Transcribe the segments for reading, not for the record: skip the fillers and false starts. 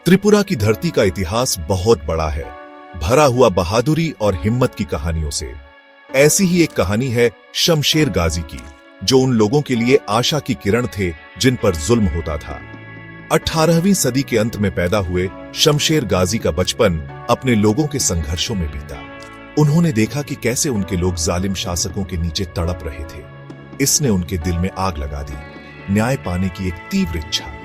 त्रिपुरा की धरती का इतिहास बहुत बड़ा है, भरा हुआ बहादुरी और हिम्मत की कहानियों से। ऐसी ही एक कहानी है शमशेर गाजी की, जो उन लोगों के लिए आशा की किरण थे जिन पर जुल्म होता था। 18वीं सदी के अंत में पैदा हुए शमशेर गाजी का बचपन अपने लोगों के संघर्षों में बीता। उन्होंने देखा कि कैसे उनके लोग जालिम शासकों के नीचे तड़प रहे थे। इसने उनके दिल में आग लगा दी, न्याय पाने की एक तीव्र इच्छा।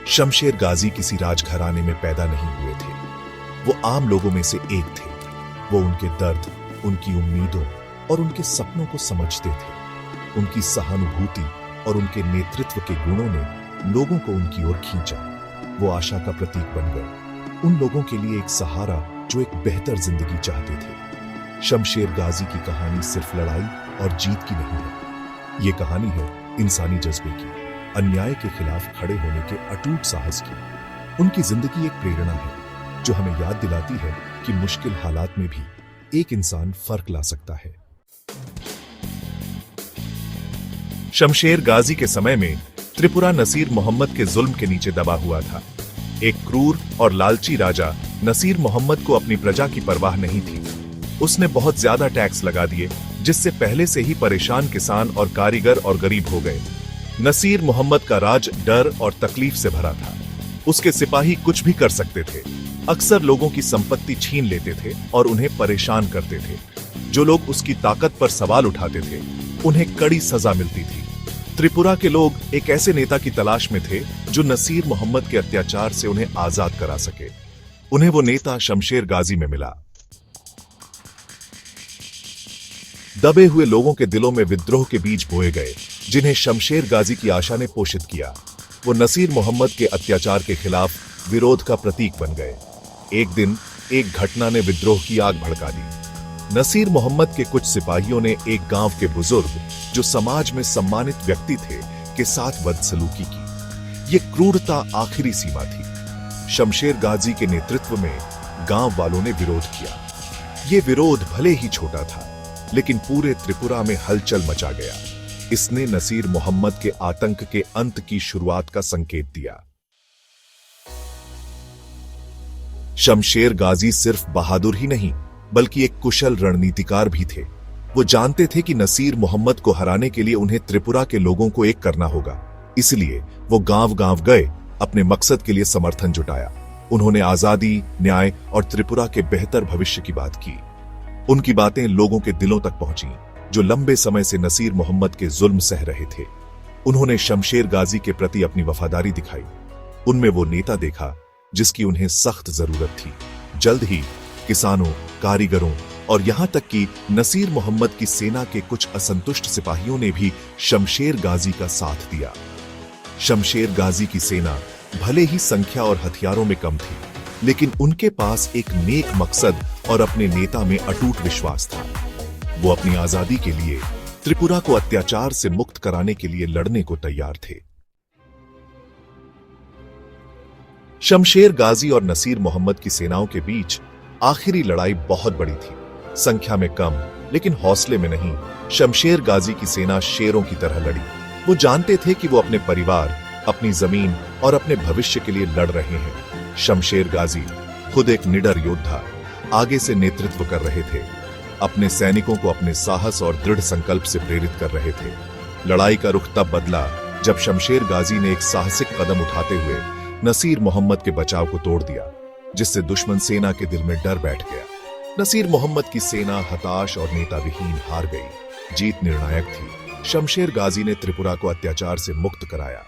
शमशेर गाजी किसी राजघराने में पैदा नहीं हुए थे, वो आम लोगों में से एक थे। वो उनके दर्द, उनकी उम्मीदों और उनके सपनों को समझते थे। उनकी सहानुभूति और उनके नेतृत्व के गुणों ने लोगों को उनकी ओर खींचा। वो आशा का प्रतीक बन गए, उन लोगों के लिए एक सहारा जो एक बेहतर जिंदगी चाहते थे। शमशेर गाजी की कहानी सिर्फ लड़ाई और जीत की नहीं है, ये कहानी है इंसानी जज्बे की, अन्याय के खिलाफ खड़े होने के अटूट साहस की। उनकी जिंदगी एक प्रेरणा है जो हमें याद दिलाती है कि मुश्किल हालात में भी एक इंसान फर्क ला सकता है। शमशेर गाजी के समय में त्रिपुरा नसीर मोहम्मद के जुल्म के नीचे दबा हुआ था। एक क्रूर और लालची राजा नसीर मोहम्मद को अपनी प्रजा की परवाह नहीं थी। उसने बहुत ज्यादा टैक्स लगा दिए, जिससे पहले से ही परेशान किसान और कारीगर और गरीब हो गए। नसीर मोहम्मद का राज डर और तकलीफ से भरा था। उसके सिपाही कुछ भी कर सकते थे, अक्सर लोगों की संपत्ति छीन लेते थे और उन्हें परेशान करते थे। जो लोग उसकी ताकत पर सवाल उठाते थे, उन्हें कड़ी सजा मिलती थी। त्रिपुरा के लोग एक ऐसे नेता की तलाश में थे जो नसीर मोहम्मद के अत्याचार से उन्हें आजाद करा सके। उन्हें वो नेता शमशेर गाजी में मिला। दबे हुए लोगों के दिलों में विद्रोह के बीज बोए गए, जिन्हें शमशेर गाजी की आशा ने पोषित किया। वो नसीर मोहम्मद के अत्याचार के खिलाफ विरोध का प्रतीक बन गए। एक दिन एक घटना ने विद्रोह की आग भड़का दी। नसीर मोहम्मद के कुछ सिपाहियों ने एक गांव के बुजुर्ग, जो समाज में सम्मानित व्यक्ति थे, के साथ बदसलूकी की। ये क्रूरता आखिरी सीमा थी। शमशेर गाजी के नेतृत्व में गांव वालों ने विरोध किया। ये विरोध भले ही छोटा था, लेकिन पूरे त्रिपुरा में हलचल मचा गया। इसने नसीर मोहम्मद के आतंक के अंत की शुरुआत का संकेत दिया। शमशेर गाजी सिर्फ बहादुर ही नहीं, बल्कि एक कुशल रणनीतिकार भी थे। वो जानते थे कि नसीर मोहम्मद को हराने के लिए उन्हें त्रिपुरा के लोगों को एक करना होगा। इसलिए वो गांव-गांव गए, अपने मकसद के लिए समर्थन जुटाया। उन्होंने आजादी, न्याय और त्रिपुरा के बेहतर भविष्य की बात की। उनकी बातें लोगों के दिलों तक पहुंची, जो लंबे समय से नसीर मोहम्मद के जुल्म सह रहे थे। उन्होंने शमशेर गाजी के प्रति अपनी वफादारी दिखाई। उनमें वो नेता देखा जिसकी उन्हें सख्त जरूरत थी। जल्द ही किसानों, कारीगरों और यहां तक कि नसीर मोहम्मद की सेना के कुछ असंतुष्ट सिपाहियों ने भी शमशेर गाजी का साथ दिया। शमशेर गाजी की सेना भले ही संख्या और हथियारों में कम थी, लेकिन उनके पास एक नेक मकसद और अपने नेता में अटूट विश्वास था। वो अपनी आजादी के लिए, त्रिपुरा को अत्याचार से मुक्त कराने के लिए लड़ने को तैयार थे। शमशेर गाजी और नसीर मोहम्मद की सेनाओं के बीच आखिरी लड़ाई बहुत बड़ी थी। संख्या में कम, लेकिन हौसले में नहीं। शमशेर गाजी की सेना शेरों की तरह लड़ी। वो जानते थे कि वो अपने परिवार, अपनी जमीन और अपने भविष्य के लिए लड़ रहे हैं। शमशेर गाजी खुद एक निडर योद्धा आगे से नेतृत्व कर रहे थे। अपने सैनिकों को अपने साहस और दृढ़ संकल्प से प्रेरित कर रहे थे। लड़ाई का रुख तब बदला जब शमशेर गाजी ने एक साहसिक कदम उठाते हुए नसीर मोहम्मद के बचाव को तोड़ दिया, जिससे दुश्मन सेना के दिल में डर बैठ गया। नसीर मोहम्मद की सेना हताश और नेता विहीन हार गई। जीत निर्णायक थी। शमशेर गाजी ने त्रिपुरा को अत्याचार से मुक्त कराया।